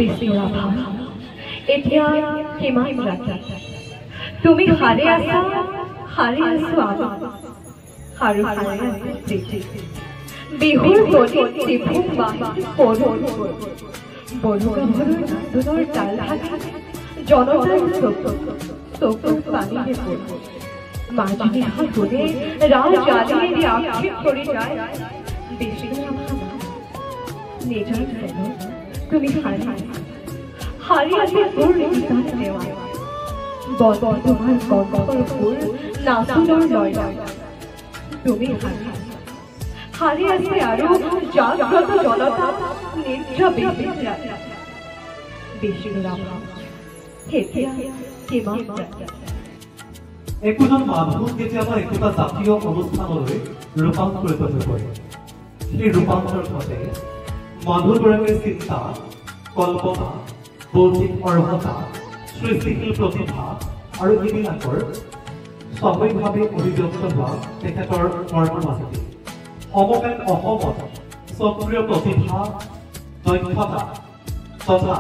বিষ্ণুৰাভা এতিয়া কিমান ৰাতি তুমি হাৰে আছো আমি আৰু হাৰে আছে প্ৰীতি বিহুৰ গলি ত্ৰিভুৱ বাহি পৰুণ বনগাভৰুৰ নাচনৰ তাল ভাগি জনতাৰ চকুত পানীৰে পৰে মাজনিশা গুণে ৰাজ আলিয়ে আক্ষেপ কৰি যায় বিষ্ণুৰাভা নিজৰ ফেনত তুমি হাৰি আছে গুৰ নিজান দেৱা বন্ধ তোমাৰ কণ্ঠৰ সুৰ নাচনৰ লয় তুমি হাৰি আছে আৰু জাগ্ৰত জনতা নিদ্ৰা বিহীন ৰাতি বিষ্ণুৰাভা এতিয়া কিমান ৰাতি একোজন মানুহ কেতিয়াবা একোটা জাতীয় অনুষ্ঠানলৈ ৰূপান্তৰিত হৈ পৰে সেই ৰূপান্তৰ ঘটে মানুহগৰাকীৰ চিন্তা কল্পনা বৌদ্ধিক অৰ্হতা সৃষ্টিশীল প্ৰতিভা আৰু এইবিলাকৰ স্বাভাৱিকভাৱে অভিব্যক্ত হোৱা তেখেতৰ কৰ্মৰ মাজতে সমগ্ৰ অসমত সক্ৰিয় প্ৰতিভা দক্ষতা তথা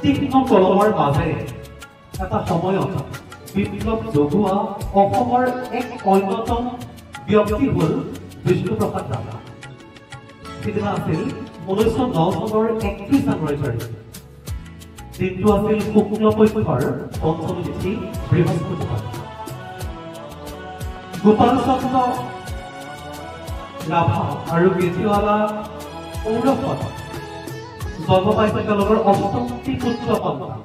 তীক্ষ্ণ কলমৰ মাজেৰে এটা সময়ত বিপ্লৱ জগোৱা অসমৰ এক অন্যতম ব্যক্তি হ'ল বিষ্ণুপ্ৰসাদ ৰাভা সিদিনা আছিল 1909 চনৰ 31 জানুৱাৰী তাৰিখ দিনটো আছিল শুক্ল পক্ষৰ পঞ্চমী তিথি বৃহস্পতিবাৰ গোপাল চন্দ্ৰ ৰাভা আৰু গেজিৱালা ঔৰফত জন্ম পাইছে তেওঁলোকৰ অষ্টমটি পুত্ৰ সন্তান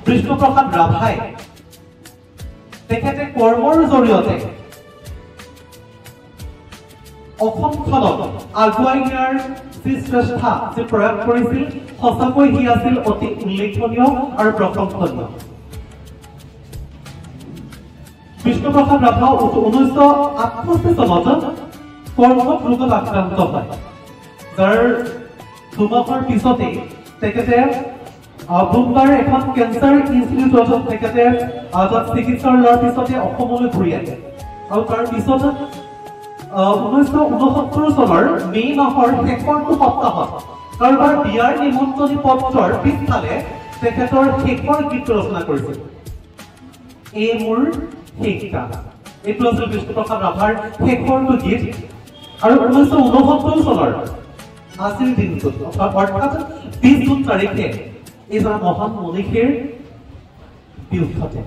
বিষ্ণুপ্ৰসাদ ৰাভাই তেখেতে কৰ্মৰ জৰিয়তে অসমখনক আগুৱাই নিয়াৰ যি চেষ্টা যি প্ৰয়াস কৰিছিল সঁচাকৈ সি আছিল অতি উল্লেখনীয় আৰু প্ৰশংসনীয় বিষ্ণুপ্ৰসাদ ৰাভা 1968 চনত কৰ্কট ৰোগত আক্ৰান্ত হয় যাৰ দুমাহৰ পিছতে তেখেতে বুমবাৰ এখন কেঞ্চাৰ ইনষ্টিটিউটত তেখেতে চিকিৎসা লোৱাৰ পিছতে অসমলৈ ঘূৰি আহে আৰু তাৰ পিছত 1969 চনৰ মে মাহৰ শেষৰটো সপ্তাহত কাৰোবাৰ বিয়াৰ নিমন্ত্ৰণী পত্ৰৰ পিছফালে তেখেতৰ শেষৰ গীত ৰচনা কৰিছিল এই মোৰ শেষ গান এইটো আছিল বিষ্ণুপ্ৰসাদ ৰাভাৰ শেষৰটো গীত আৰু 1969 চনৰ আজিৰ দিনটোত অৰ্থাৎ 20 জুন তাৰিখে এইজন মহান মনীষীৰ বিয়োগ ঘটে